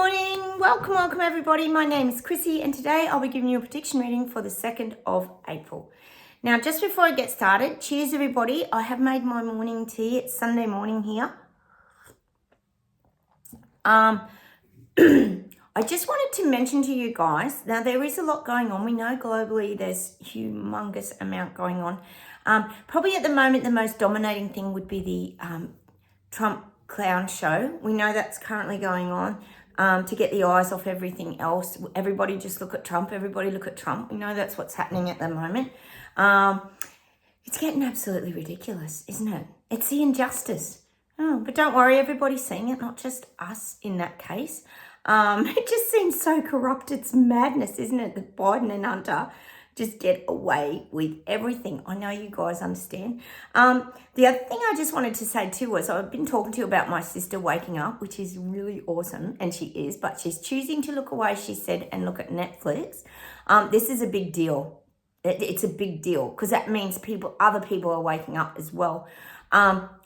morning. Welcome everybody. My name is Chrissy and today I'll be giving you a prediction reading for the 2nd of April. Now, just before I get started, cheers everybody. I have made my morning tea. It's Sunday morning here. I just wanted to mention to you guys, now there is a lot going on. We know globally there's humongous amount going on. Probably at the moment the most dominating thing would be the Trump clown show. We know that's currently going on to get the eyes off everything else. Everybody just look at Trump. Everybody look at Trump. We know that's what's happening at the moment. It's getting absolutely ridiculous, isn't it? It's the injustice. Oh, but don't worry, everybody's seeing it, not just us in that case. It just seems so corrupt. It's madness, isn't it, that Biden and Hunter just get away with everything. I know you guys understand. The other thing I just wanted to say too was I've been talking to you about my sister waking up, which is really awesome, and she is, but she's choosing to look away, she said, and look at Netflix. This is a big deal. It's a big deal because that means other people are waking up as well.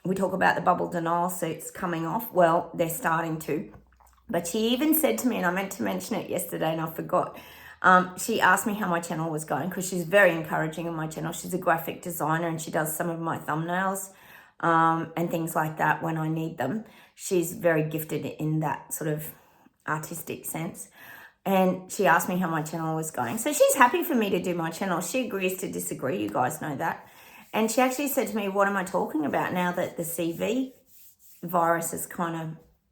We talk about the bubble denial suits coming off. Well, they're starting to. But she even said to me, and I meant to mention it yesterday and I forgot, she asked me how my channel was going because she's very encouraging on my channel. She's a graphic designer and she does some of my thumbnails and things like that when I need them. She's very gifted in that sort of artistic sense. And she asked me how my channel was going. So she's happy for me to do my channel. She agrees to disagree. You guys know that. And she actually said to me, what am I talking about now that the CV virus is kind of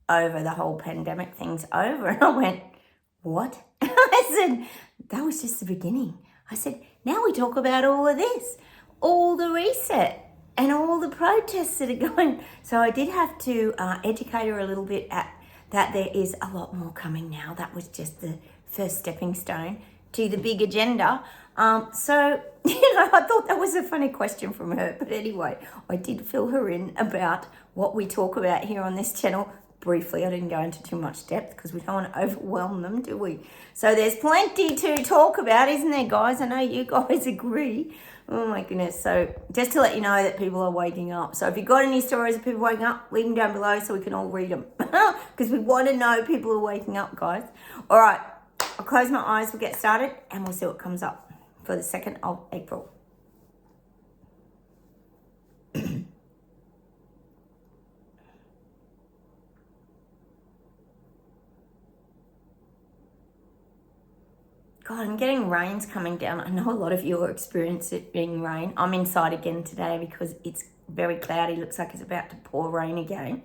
over, the whole pandemic thing's over? And I went, what? I said, that was just the beginning. I said, now we talk about all of this, all the reset and all the protests that are going. So I did have to educate her a little bit at that there is a lot more coming now. That was just the first stepping stone to the big agenda. So, I thought that was a funny question from her. But anyway, I did fill her in about what we talk about here on this channel. Briefly, I didn't go into too much depth because we don't want to overwhelm them, do we? So there's plenty to talk about, isn't there, guys? I know you guys agree. Oh my goodness. So just to let you know that people are waking up. So if you've got any stories of people waking up, leave them down below so we can all read them. Because we want to know people are waking up, guys. All right. I'll close my eyes. We'll get started and we'll see what comes up for the 2nd of April. God, I'm getting rains coming down. I know a lot of you are experiencing rain. I'm inside again today because it's very cloudy. Looks like it's about to pour rain again.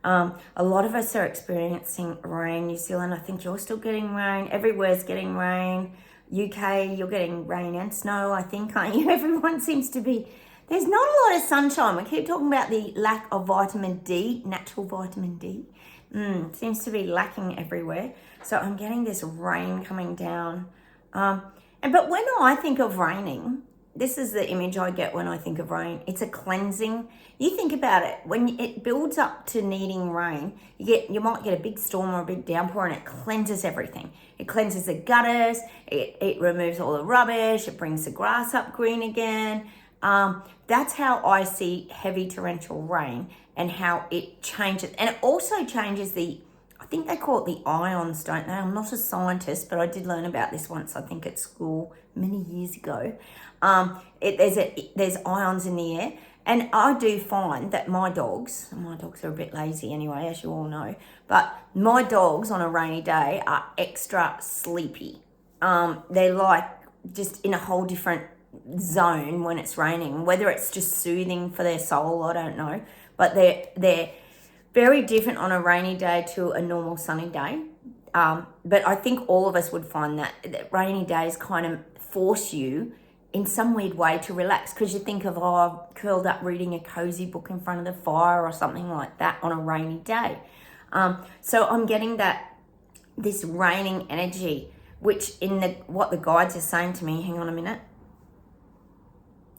A lot of us are experiencing rain. New Zealand, I think you're still getting rain. Everywhere's getting rain. UK, you're getting rain and snow, I think, aren't you? Everyone seems to be... There's not a lot of sunshine. We keep talking about the lack of vitamin D, natural vitamin D. Seems to be lacking everywhere. So I'm getting this rain coming down. But when I think of raining, this is the image I get when I think of rain. It's a cleansing. You think about it, when it builds up to needing rain, you might get a big storm or a big downpour and it cleanses everything. It cleanses the gutters, it removes all the rubbish, it brings the grass up green again. That's how I see heavy torrential rain and how it changes. And it also changes I think they call it the ions, don't they? I'm not a scientist, but I did learn about this once, I think, at school many years ago. There's ions in the air. And I do find that my dogs are a bit lazy anyway, as you all know, but my dogs on a rainy day are extra sleepy. They're like just in a whole different zone when it's raining, whether it's just soothing for their soul, I don't know, but they're very different on a rainy day to a normal sunny day. But I think all of us would find that rainy days kind of force you in some weird way to relax because you think of, I've curled up reading a cozy book in front of the fire or something like that on a rainy day. So I'm getting this raining energy, which what the guides are saying to me, hang on a minute,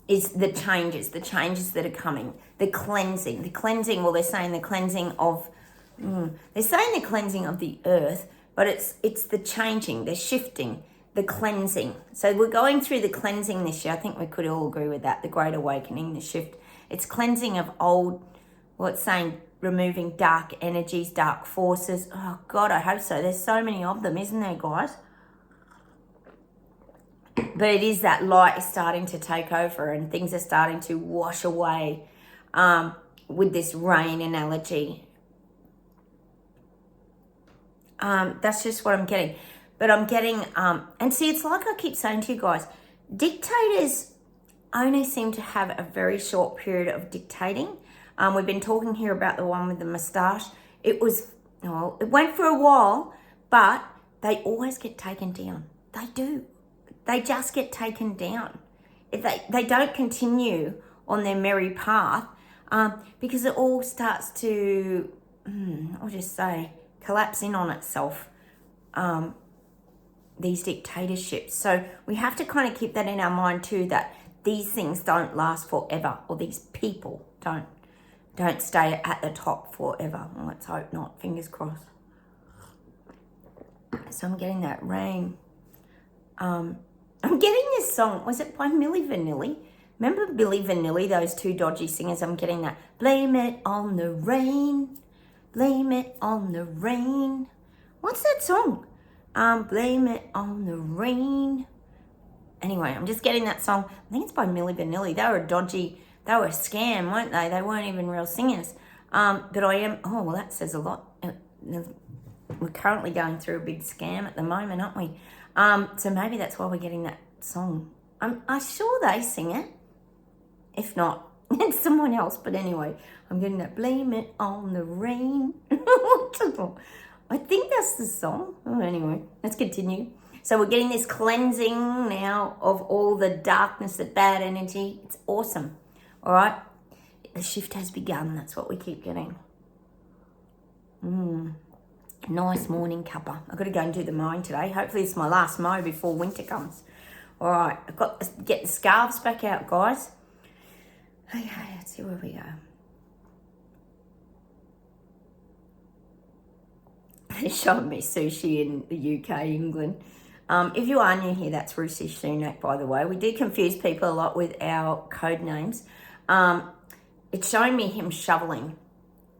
is the changes that are coming, the cleansing, well, they're saying the cleansing of the earth, but it's the changing, the shifting, the cleansing. So we're going through the cleansing this year. I think we could all agree with that, the Great Awakening, the shift. It's cleansing of old, well, it's saying removing dark energies, dark forces. Oh, God, I hope so. There's so many of them, isn't there, guys? But it is that light is starting to take over and things are starting to wash away with this rain analogy. That's just what I'm getting. But I'm getting, and see, it's like I keep saying to you guys, dictators only seem to have a very short period of dictating. We've been talking here about the one with the moustache. It went for a while, but they always get taken down. They do. They just get taken down. They don't continue on their merry path because it all starts to, I'll just say, collapse in on itself, these dictatorships. So we have to kind of keep that in our mind too, that these things don't last forever, or these people don't stay at the top forever. Well, let's hope not. Fingers crossed. So I'm getting that rain. I'm getting this song. Was it by Milli Vanilli? Remember Billy Vanilli, those two dodgy singers? I'm getting that. Blame it on the rain. Blame it on the rain. What's that song? Blame it on the rain. Anyway, I'm just getting that song. I think it's by Milli Vanilli. They were a scam, weren't they? They weren't even real singers. But I am, oh, well, that says a lot. We're currently going through a big scam at the moment, aren't we? So maybe that's why we're getting that song. I'm sure they sing it. If not, it's someone else. But anyway, I'm getting that blame it on the rain. I think that's the song. Oh, anyway, let's continue. So we're getting this cleansing now of all the darkness, the bad energy. It's awesome. All right. The shift has begun. That's what we keep getting. Nice morning cuppa. I've got to go and do the mowing today. Hopefully it's my last mow before winter comes. All right, I've got to get the scarves back out, guys. Okay, let's see where we go. They're showing me sushi in the UK, England. If you are new here, that's Rishi Sunak, by the way. We do confuse people a lot with our code names. It's showing me him shoveling.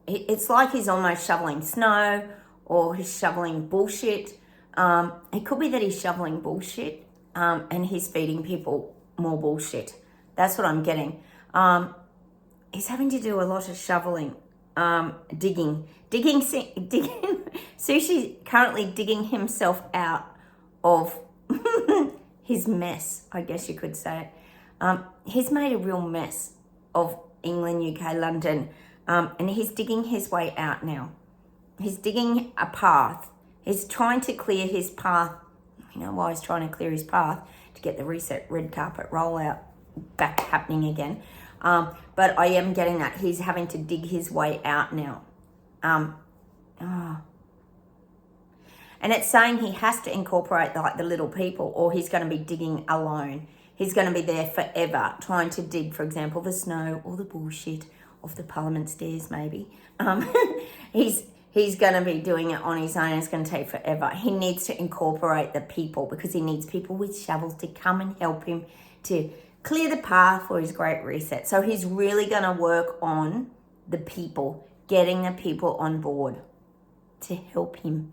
It's like he's almost shoveling snow, or he's shoveling bullshit. It could be that he's shoveling bullshit and he's feeding people more bullshit. That's what I'm getting. He's having to do a lot of shoveling, digging. Sushi's currently digging himself out of his mess, I guess you could say. He's made a real mess of England, UK, London, and he's digging his way out now. He's digging a path. He's trying to clear his path. You know why he's trying to clear his path? To get the reset red carpet rollout back happening again. But I am getting that he's having to dig his way out now. And it's saying he has to incorporate like the little people, or he's going to be digging alone. He's going to be there forever trying to dig, for example, the snow or the bullshit off the Parliament stairs maybe. He's going to be doing it on his own. It's going to take forever. He needs to incorporate the people because he needs people with shovels to come and help him to clear the path for his great reset. So he's really going to work on the people, getting the people on board to help him.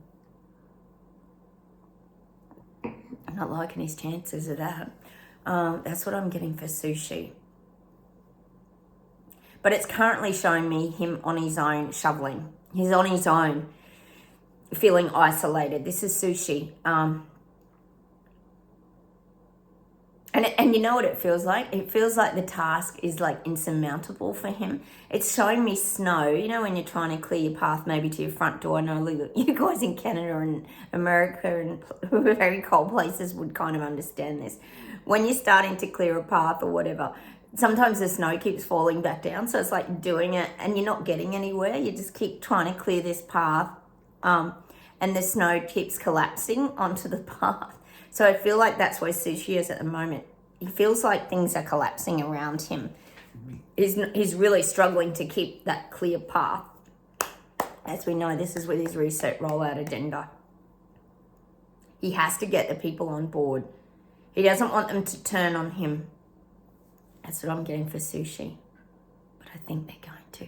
I'm not liking his chances of that. That's what I'm getting for sushi. But it's currently showing me him on his own shoveling. He's on his own, feeling isolated. This is sushi. And you know what it feels like? It feels like the task is like insurmountable for him. It's showing me snow. You know when you're trying to clear your path maybe to your front door. I know you guys in Canada and America and very cold places would kind of understand this. When you're starting to clear a path or whatever, sometimes the snow keeps falling back down. So it's like doing it and you're not getting anywhere. You just keep trying to clear this path and the snow keeps collapsing onto the path. So I feel like that's where Sushi is at the moment. He feels like things are collapsing around him. He's really struggling to keep that clear path. As we know, this is with his reset rollout agenda. He has to get the people on board. He doesn't want them to turn on him. That's what I'm getting for Sushi. But I think they're going to.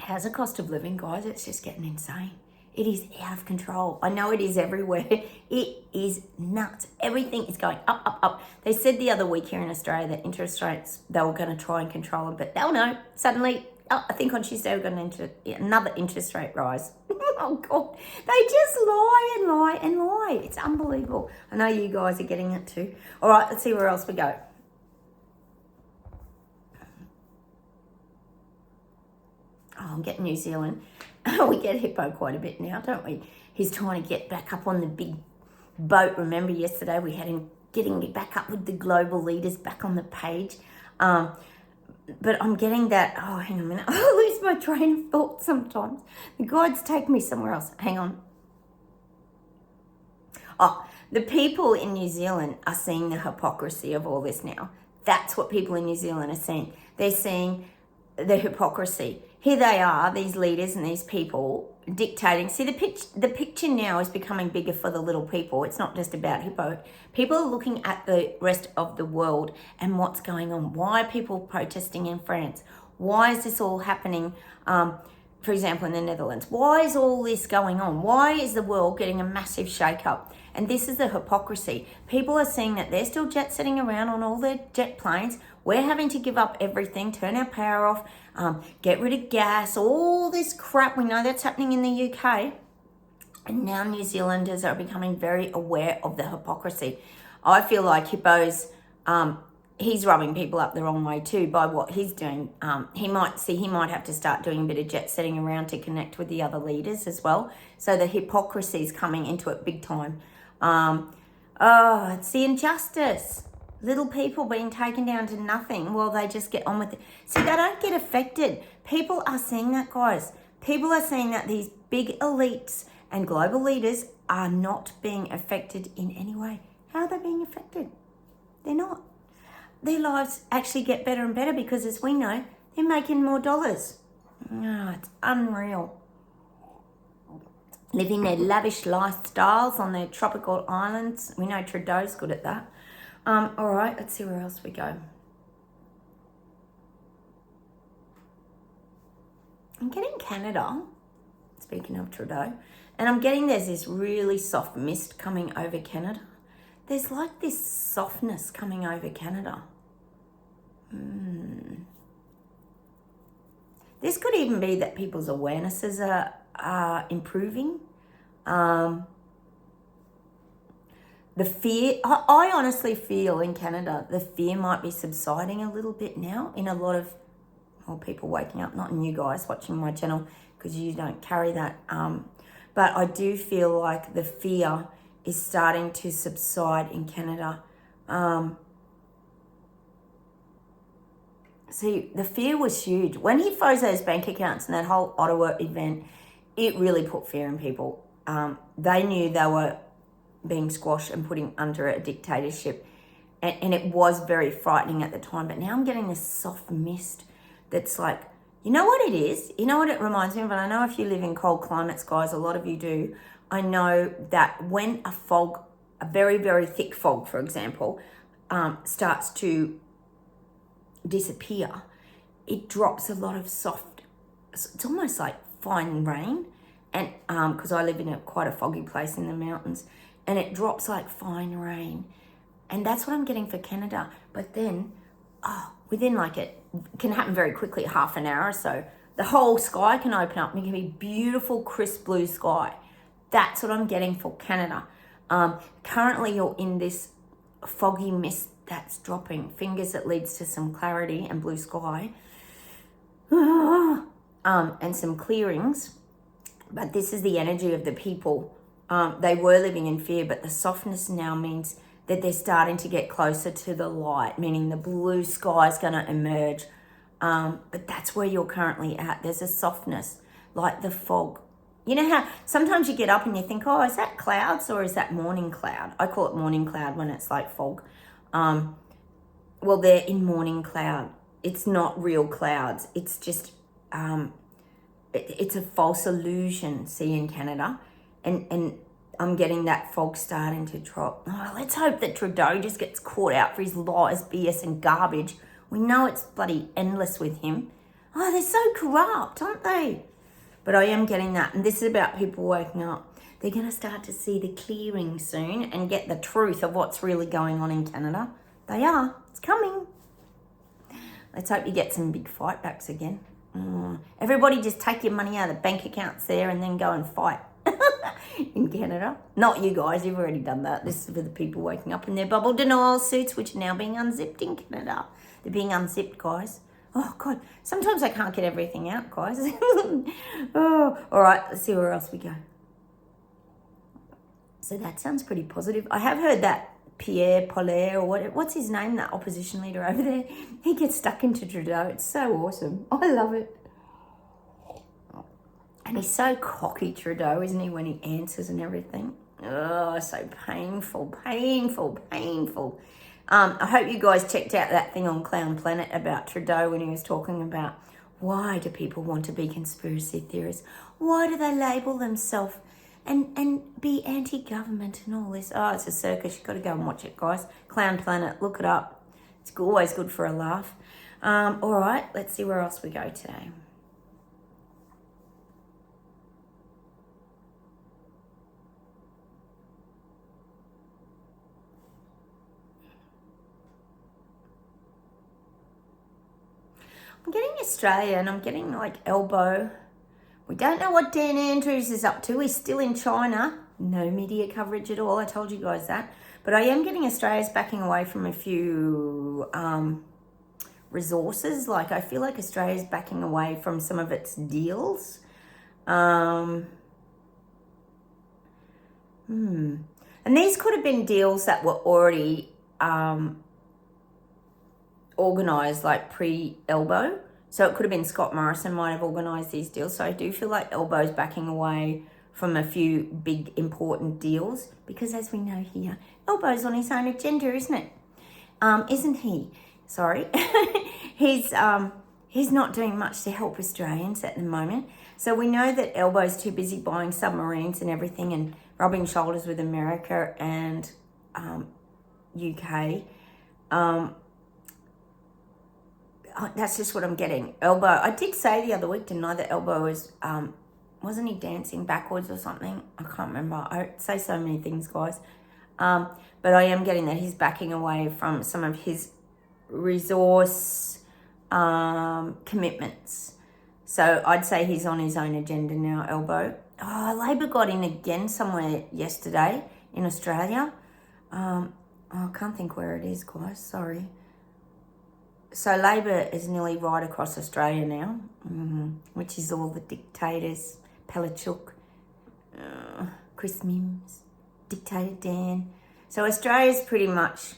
how's the cost of living, guys? It's just getting insane. It is out of control. I know it is everywhere. It is nuts. Everything is going up, up, up. They said the other week here in Australia that interest rates, they were going to try and control them, but oh no, suddenly, I think on Tuesday we're going to another interest rate rise. Oh God, they just lie and lie and lie. It's unbelievable. I know you guys are getting it too. All right, let's see where else we go. Oh, I'm getting New Zealand. We get Hippo quite a bit now, don't we? He's trying to get back up on the big boat. Remember yesterday we had him getting back up with the global leaders back on the page. But I'm getting that, oh, hang on a minute. I lose my train of thought sometimes. The guides take me somewhere else. Hang on. Oh, the people in New Zealand are seeing the hypocrisy of all this now. That's what people in New Zealand are seeing. They're seeing the hypocrisy. Here they are, these leaders and these people dictating. See, the picture now is becoming bigger for the little people. It's not just about Hippo. People are looking at the rest of the world and what's going on. Why are people protesting in France? Why is this all happening, for example, in the Netherlands? Why is all this going on? Why is the world getting a massive shake-up? And this is the hypocrisy. People are seeing that they're still jet-setting around on all their jet planes. We're having to give up everything, turn our power off, get rid of gas, all this crap. We know that's happening in the UK. And now New Zealanders are becoming very aware of the hypocrisy. I feel like Hippo's, he's rubbing people up the wrong way too by what he's doing. He might have to start doing a bit of jet setting around to connect with the other leaders as well. So the hypocrisy is coming into it big time. It's the injustice. Little people being taken down to nothing while they just get on with it. See, they don't get affected. People are seeing that, guys. People are seeing that these big elites and global leaders are not being affected in any way. How are they being affected? They're not. Their lives actually get better and better because, as we know, they're making more dollars. Oh, it's unreal. Living their lavish lifestyles on their tropical islands. We know Trudeau's good at that. All right, let's see where else we go. I'm getting Canada, speaking of Trudeau, and I'm getting there's this really soft mist coming over Canada. There's like this softness coming over Canada. This could even be that people's awarenesses are improving. The fear, I honestly feel in Canada, the fear might be subsiding a little bit now in a lot of people waking up, not in you guys watching my channel because you don't carry that. But I do feel like the fear is starting to subside in Canada. See, the fear was huge. When he froze those bank accounts and that whole Ottawa event, it really put fear in people. They knew they were being squashed and putting under a dictatorship. And it was very frightening at the time. But now I'm getting this soft mist that's like, you know what it is? You know what it reminds me of? And I know if you live in cold climates, guys, a lot of you do. I know that when a fog, a very, very thick fog, for example, starts to disappear, it drops a lot of soft, it's almost like fine rain. And because I live in quite a foggy place in the mountains, and it drops like fine rain. And that's what I'm getting for Canada. But then, within like it can happen very quickly, half an hour or so, the whole sky can open up and it can be beautiful, crisp blue sky. That's what I'm getting for Canada. Currently, you're in this foggy mist that's dropping. Fingers, it leads to some clarity and blue sky. And some clearings. But this is the energy of the people. They were living in fear, but the softness now means that they're starting to get closer to the light, meaning the blue sky is going to emerge. But that's where you're currently at. There's a softness, like the fog. You know how sometimes you get up and you think, oh, is that clouds or is that morning cloud? I call it morning cloud when it's like fog. Well, they're in morning cloud. It's not real clouds. It's just, it's a false illusion, see, in Canada. And I'm getting that fog starting to drop. Oh, let's hope that Trudeau just gets caught out for his lies, BS and garbage. We know it's bloody endless with him. Oh, they're so corrupt, aren't they? But I am getting that. And this is about people waking up. They're going to start to see the clearing soon and get the truth of what's really going on in Canada. They are. It's coming. Let's hope you get some big fight backs again. Everybody just take your money out of the bank accounts there and then go and fight in Canada. Not you guys, you've already done that. This is for the people waking up in their bubble denial suits, which are now being unzipped in Canada. They're being unzipped, guys. Oh, God. Sometimes I can't get everything out, guys. Oh, all right. Let's see where else we go. So that sounds pretty positive. I have heard that Pierre Pollet, or what's his name, that opposition leader over there, he gets stuck into Trudeau. It's so awesome. I love it. And he's so cocky, Trudeau, isn't he, when he answers and everything? Oh, so painful, painful, painful. I hope you guys checked out that thing on Clown Planet about Trudeau when he was talking about why do people want to be conspiracy theorists? Why do they label themselves and be anti-government and all this? Oh, it's a circus. You've got to go and watch it, guys. Clown Planet, look it up. It's always good for a laugh. All right, let's see where else we go today. I'm getting Australia and I'm getting like elbow. We don't know what Dan Andrews is up to. He's still in China. No media coverage at all. I told you guys that. But I am getting Australia's backing away from a few resources. Like I feel like Australia's backing away from some of its deals. And these could have been deals that were already organised like pre-Elbow. So it could have been Scott Morrison might have organised these deals. So I do feel like Elbow's backing away from a few big important deals because as we know here, Elbow's on his own agenda, isn't it? Isn't he? Sorry. He's not doing much to help Australians at the moment. So we know that Elbow's too busy buying submarines and everything and rubbing shoulders with America and UK. That's just what I'm getting. Elbow, I did say the other week, didn't I, that Elbow was, wasn't he dancing backwards or something? I can't remember. I say so many things, guys. But I am getting that he's backing away from some of his resource commitments. So I'd say he's on his own agenda now, Elbow. Oh, Labor got in again somewhere yesterday in Australia. I can't think where it is, guys. Sorry. So Labor is nearly right across Australia now, which is all the dictators, Palachuk, Chris Mims, Dictator Dan. So Australia's pretty much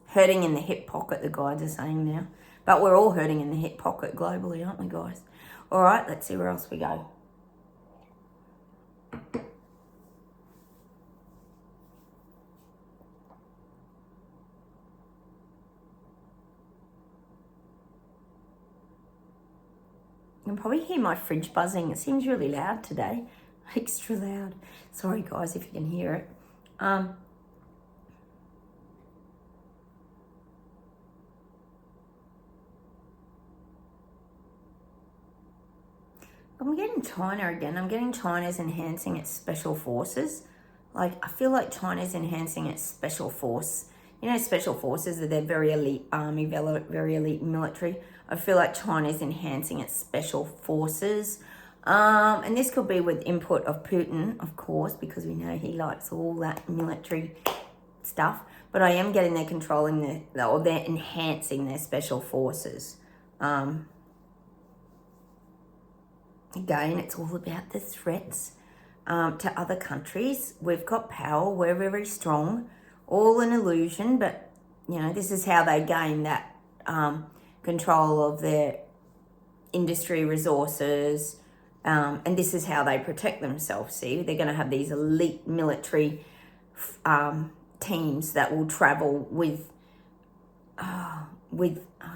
hurting in the hip pocket, the guys are saying now. But we're all hurting in the hip pocket globally, aren't we, guys? All right, let's see where else we go. You can probably hear my fridge buzzing. It seems really loud today. Extra loud. Sorry, guys, if you can hear it. I'm getting China again. I'm getting China's enhancing its special forces. Like, I feel like China's enhancing its special force. You know, special forces are their very elite army, very elite military. I feel like China's enhancing its special forces. And this could be with input of Putin, of course, because we know he likes all that military stuff. But I am getting they're controlling they're enhancing their special forces. Again, it's all about the threats to other countries. We've got power. We're very strong. All an illusion, but, you know, this is how they gain that control of their industry resources. And this is how they protect themselves. See, they're going to have these elite military teams that will travel with, I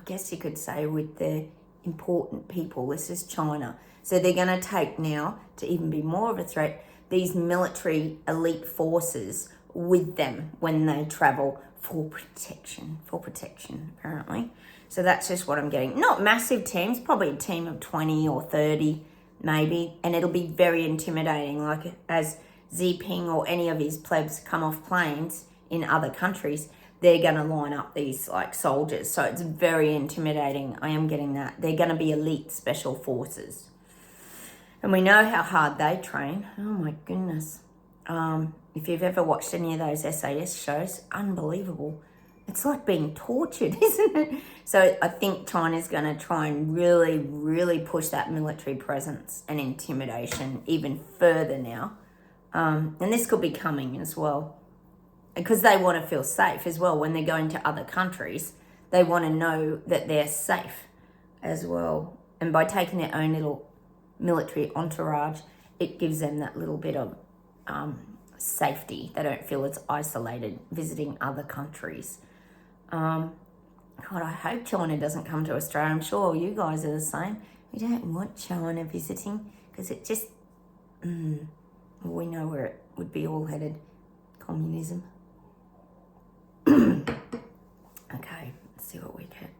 guess you could say, with the important people. This is China. So they're going to take now, to even be more of a threat, these military elite forces with them when they travel for protection, apparently. So that's just what I'm getting. Not massive teams, probably a team of 20 or 30 maybe, and it'll be very intimidating. Like as Xi or any of his plebs come off planes in other countries, they're going to line up these like soldiers. So it's very intimidating. I am getting that. They're going to be elite special forces. And we know how hard they train. Oh my goodness. If you've ever watched any of those SAS shows, unbelievable. It's like being tortured, isn't it? So I think China's going to try and really, really push that military presence and intimidation even further now. And this could be coming as well. Because they want to feel safe as well when they're going to other countries. They want to know that they're safe as well. And by taking their own little military entourage, it gives them that little bit of safety. They don't feel as isolated visiting other countries. God, I hope China doesn't come to Australia. I'm sure you guys are the same. We don't want China visiting because it just, we know where it would be all headed. Communism. Okay, let's see what we get.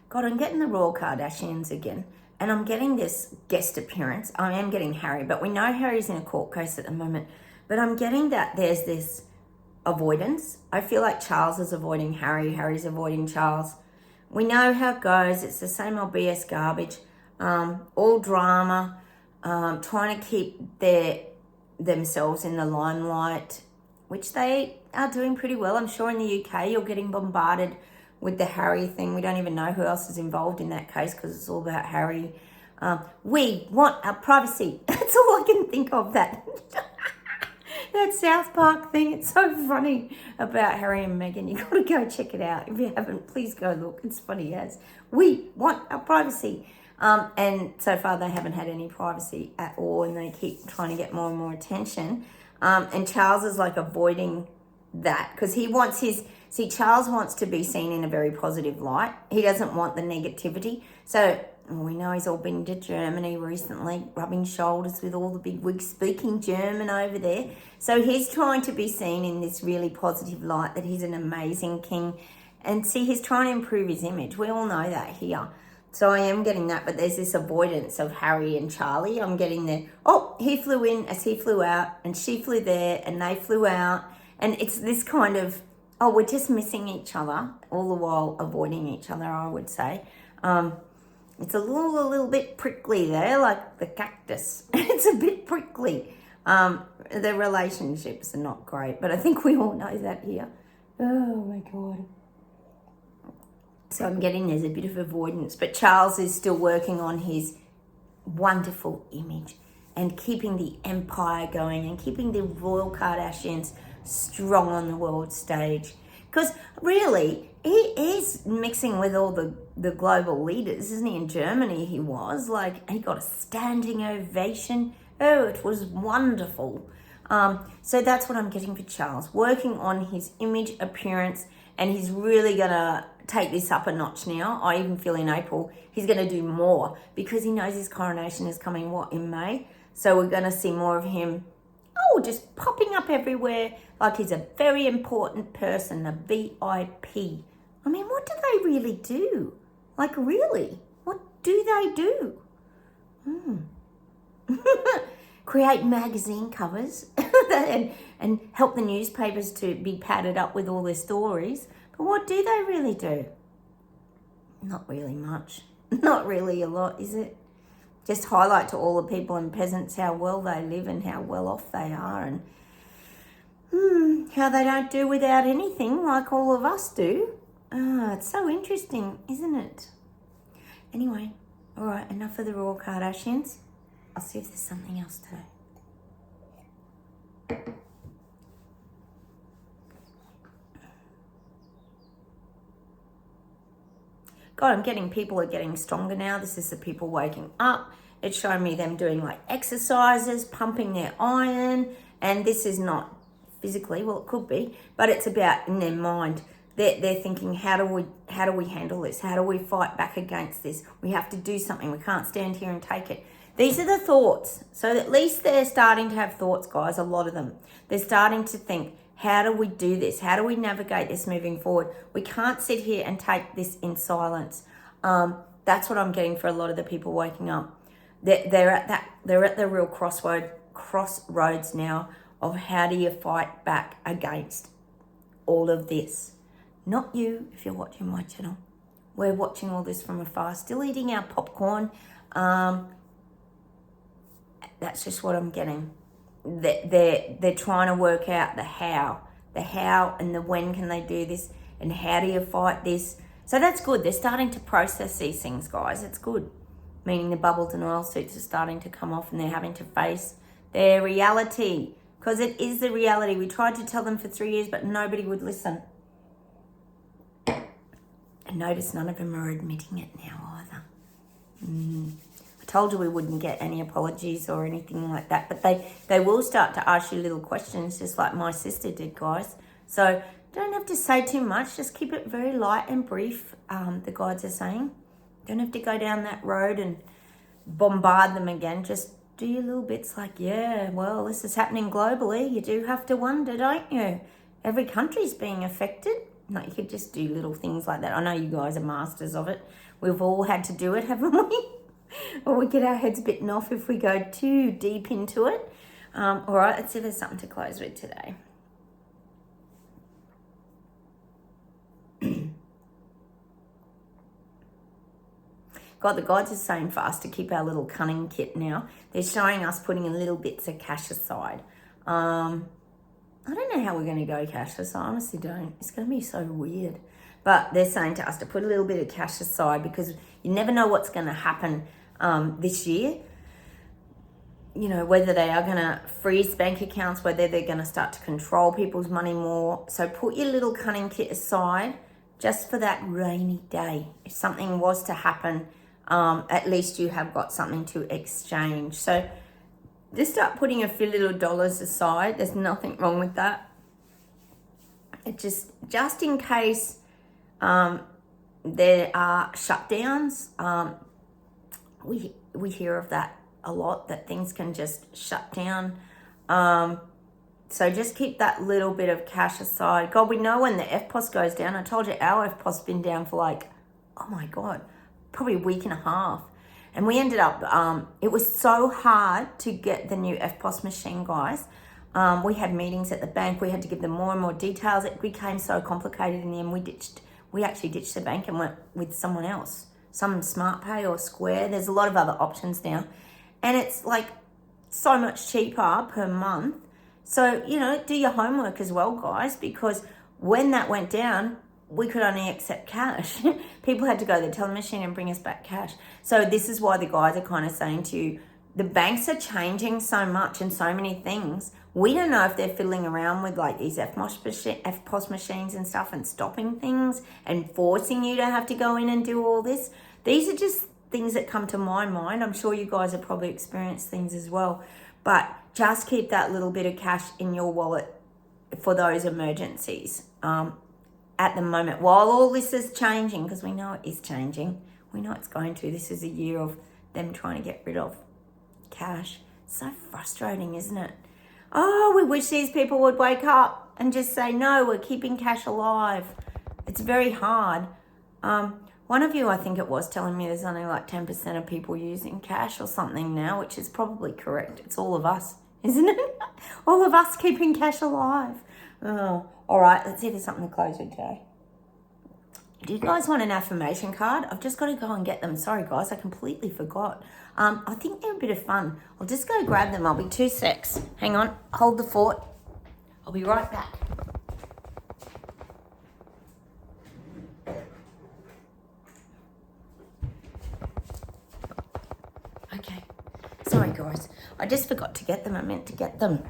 God, I'm getting the Royal Kardashians again. And I'm getting this guest appearance. I am getting Harry, but we know Harry's in a court case at the moment. But I'm getting that there's this avoidance. I feel like Charles is avoiding Harry. Harry's avoiding Charles. We know how it goes. It's the same old BS garbage. All drama. Trying to keep themselves in the limelight, which they are doing pretty well. I'm sure in the UK you're getting bombarded with the Harry thing. We don't even know who else is involved in that case because it's all about Harry. We want our privacy. That's all I can think of, that South Park thing. It's so funny about Harry and Meghan. You got to go check it out. If you haven't, please go look. It's funny as we want our privacy. And so far they haven't had any privacy at all, and they keep trying to get more and more attention. And Charles is like avoiding that because he wants Charles wants to be seen in a very positive light. He doesn't want the negativity. So we know he's all been to Germany recently, rubbing shoulders with all the big wigs speaking German over there. So he's trying to be seen in this really positive light, that he's an amazing king. And see, he's trying to improve his image. We all know that here. So I am getting that, but there's this avoidance of Harry and Charlie. I'm getting the, he flew in as he flew out, and she flew there and they flew out. And it's this kind of, we're just missing each other, all the while avoiding each other, I would say. It's a little bit prickly there, like the cactus. It's a bit prickly. The relationships are not great, but I think we all know that here. Oh my God. So I'm getting there's a bit of avoidance, but Charles is still working on his wonderful image and keeping the empire going and keeping the Royal Kardashians strong on the world stage. Because really, he is mixing with all the global leaders, isn't he? In Germany he was, like, he got a standing ovation. Oh, it was wonderful. So that's what I'm getting for Charles, working on his image, appearance, and he's really going to take this up a notch now. I even feel in April he's going to do more because he knows his coronation is coming, in May? So we're going to see more of him, just popping up everywhere like he's a very important person, a VIP. I mean, what do they really do? Like, really? What do they do? Create magazine covers and help the newspapers to be padded up with all their stories. But what do they really do? Not really much. Not really a lot, is it? Just highlight to all the people and peasants how well they live and how well off they are, and how they don't do without anything like all of us do. It's so interesting, isn't it? Anyway, all right, enough of the Royal Kardashians. I'll see if there's something else today. God, I'm getting people are getting stronger now. This is the people waking up. It's showing me them doing like exercises, pumping their iron. And this is not physically, well, it could be, but it's about in their mind. They're thinking, how do we handle this? How do we fight back against this? We have to do something. We can't stand here and take it. These are the thoughts. So at least they're starting to have thoughts, guys, a lot of them. They're starting to think, how do we do this? How do we navigate this moving forward? We can't sit here and take this in silence. That's what I'm getting for a lot of the people waking up. They're at the real crossroads now of how do you fight back against all of this. Not you, if you're watching my channel. We're watching all this from afar, still eating our popcorn. That's just what I'm getting. They're trying to work out the how and the when can they do this and how do you fight this. So that's good. They're starting to process these things, guys. It's good. Meaning the bubble denial suits are starting to come off and they're having to face their reality, because it is the reality. We tried to tell them for 3 years, but nobody would listen. And notice none of them are admitting it now either. I told you we wouldn't get any apologies or anything like that, but they will start to ask you little questions just like my sister did, guys. So don't have to say too much. Just keep it very light and brief, the guides are saying. Don't have to go down that road and bombard them again. Just do your little bits like, yeah, well, this is happening globally. You do have to wonder, don't you? Every country's being affected. No, you could just do little things like that. I know you guys are masters of it. We've all had to do it, haven't we? Or we get our heads bitten off if we go too deep into it. All right, let's see if there's something to close with today. God, the guides are saying for us to keep our little cunning kit now. They're showing us putting in little bits of cash aside. I don't know how we're going to go cashless. I honestly don't. It's going to be so weird. But they're saying to us to put a little bit of cash aside because you never know what's going to happen this year. You know, whether they are going to freeze bank accounts, whether they're going to start to control people's money more. So put your little cunning kit aside just for that rainy day. If something was to happen, at least you have got something to exchange. So just start putting a few little dollars aside. There's nothing wrong with that. It just in case there are shutdowns. We hear of that a lot, that things can just shut down. So just keep that little bit of cash aside. God, we know when the FPOS goes down. I told you our FPOS been down for like, oh my God, probably a week and a half. And we ended up, it was so hard to get the new FPOS machine, guys. We had meetings at the bank. We had to give them more and more details. It became so complicated in the end. We actually ditched the bank and went with someone else. Some SmartPay or Square. There's a lot of other options now. And it's like so much cheaper per month. So, you know, do your homework as well, guys, because when that went down, we could only accept cash. People had to go to the teller machine and bring us back cash. So this is why the guys are kind of saying to you, the banks are changing so much and so many things. We don't know if they're fiddling around with like these FPOS machines and stuff and stopping things and forcing you to have to go in and do all this. These are just things that come to my mind. I'm sure you guys have probably experienced things as well. But just keep that little bit of cash in your wallet for those emergencies. At the moment, while all this is changing, because we know it is changing, we know it's going to. This is a year of them trying to get rid of cash. So frustrating, isn't it? Oh, we wish these people would wake up and just say, no, we're keeping cash alive. It's very hard. One of you, I think it was, telling me there's only like 10% of people using cash or something now, which is probably correct. It's all of us, isn't it? All of us keeping cash alive. Oh, all right, let's see if there's something to close with today. Do you guys want an affirmation card? I've just got to go and get them. Sorry, guys, I completely forgot. I think they're a bit of fun. I'll just go grab them. I'll be 2 secs. Hang on, hold the fort. I'll be right back. Okay. Sorry, guys. I just forgot to get them. I meant to get them.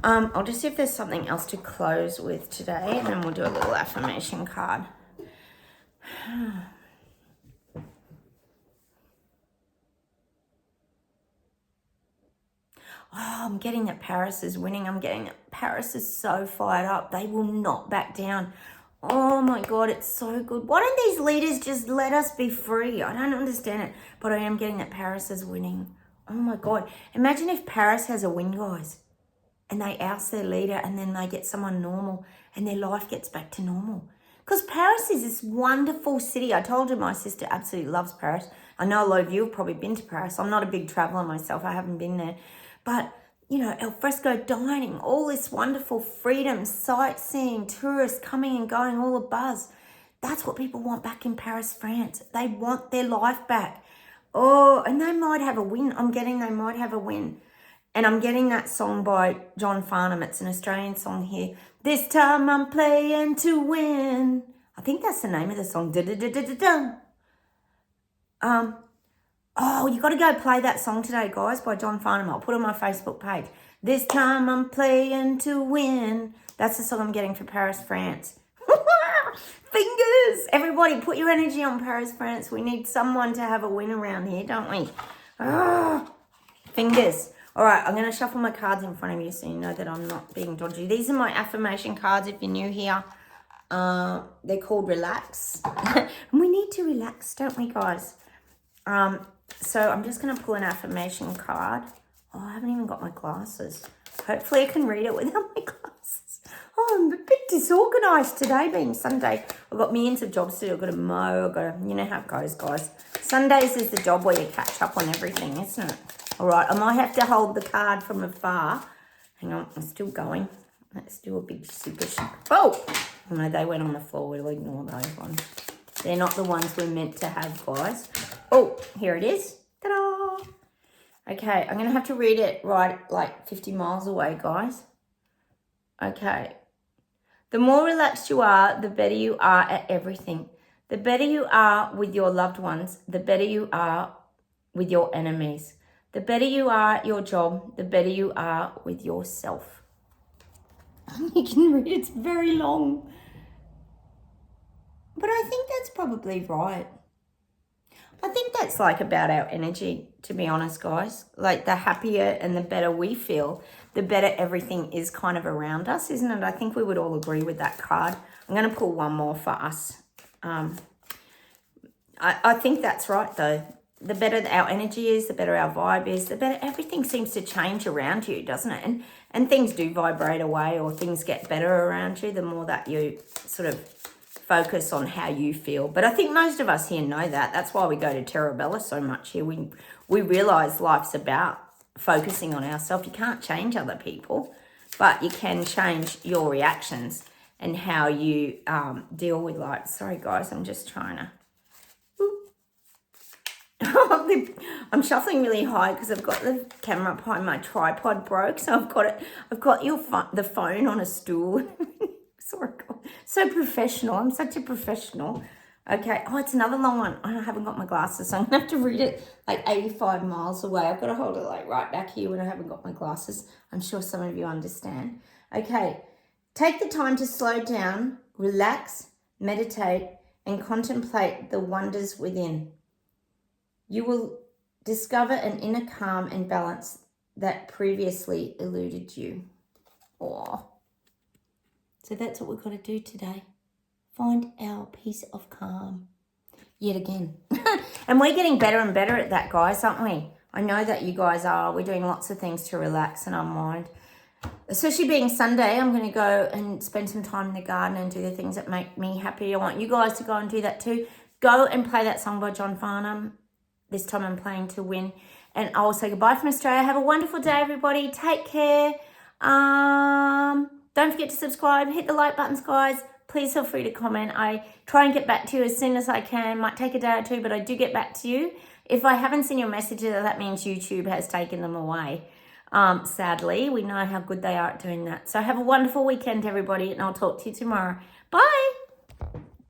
I'll just see if there's something else to close with today, and then we'll do a little affirmation card. Oh, I'm getting that Paris is winning. I'm getting that Paris is so fired up. They will not back down. Oh my God, it's so good. Why don't these leaders just let us be free? I don't understand it, but I am getting that Paris is winning. Oh my God. Imagine if Paris has a win, guys, and they oust their leader and then they get someone normal and their life gets back to normal. Because Paris is this wonderful city. I told you my sister absolutely loves Paris. I know a lot of you have probably been to Paris. I'm not a big traveller myself. I haven't been there. But, you know, al fresco dining, all this wonderful freedom, sightseeing, tourists coming and going, all the buzz. That's what people want back in Paris, France. They want their life back. Oh, and they might have a win. They might have a win. And I'm getting that song by John Farnham. It's an Australian song here. This time I'm playing to win. I think that's the name of the song. Oh, you got to go play that song today, guys, by John Farnham. I'll put it on my Facebook page. This time I'm playing to win. That's the song I'm getting for Paris, France. Fingers! Everybody, put your energy on Paris, France. We need someone to have a win around here, don't we? Fingers. All right, I'm going to shuffle my cards in front of you so you know that I'm not being dodgy. These are my affirmation cards if you're new here. They're called Relax. And we need to relax, don't we, guys? So I'm just going to pull an affirmation card. Oh, I haven't even got my glasses. Hopefully I can read it without my glasses. Oh, I'm a bit disorganised today being Sunday. I've got millions of jobs to do. I've got to mow. I've got to, you know how it goes, guys. Sundays is the job where you catch up on everything, isn't it? All right, I might have to hold the card from afar. Hang on, I'm still going. Let's do a big super shot. Oh, no, they went on the floor. We'll ignore those ones. They're not the ones we're meant to have, guys. Oh, here it is. Ta-da! Okay, I'm going to have to read it right like 50 miles away, guys. Okay. The more relaxed you are, the better you are at everything. The better you are with your loved ones, the better you are with your enemies. The better you are at your job, the better you are with yourself. You can read it's very long. But I think that's probably right. I think that's like about our energy, to be honest, guys. Like the happier and the better we feel, the better everything is kind of around us, isn't it? I think we would all agree with that card. I'm going to pull one more for us. I think that's right, though. The better our energy is, the better our vibe is, the better everything seems to change around you, doesn't it? And things do vibrate away or things get better around you, the more that you sort of focus on how you feel. But I think most of us here know that. That's why we go to Terra Bella so much here. We realise life's about focusing on ourselves. You can't change other people, but you can change your reactions and how you deal with life. Sorry, guys, I'm just trying to... I'm shuffling really high because I've got the camera behind my tripod broke, so I've got the phone on a stool. Sorry, God. So professional. I'm such a professional. Okay. Oh, it's another long one. I haven't got my glasses, so I'm gonna have to read it like 85 miles away. I've got to hold it like right back here when I haven't got my glasses. I'm sure some of you understand. Okay. Take the time to slow down, relax, meditate, and contemplate the wonders within. You will discover an inner calm and balance that previously eluded you. Oh. So that's what we've got to do today. Find our peace of calm. Yet again. And we're getting better and better at that, guys, aren't we? I know that you guys are. We're doing lots of things to relax and unwind. Especially being Sunday, I'm going to go and spend some time in the garden and do the things that make me happy. I want you guys to go and do that too. Go and play that song by John Farnham. This time I'm playing to win. And I will say goodbye from Australia. Have a wonderful day, everybody. Take care. Don't forget to subscribe. Hit the like buttons, guys. Please feel free to comment. I try and get back to you as soon as I can. Might take a day or two, but I do get back to you. If I haven't seen your messages, that means YouTube has taken them away. Sadly, we know how good they are at doing that. So have a wonderful weekend, everybody, and I'll talk to you tomorrow. Bye.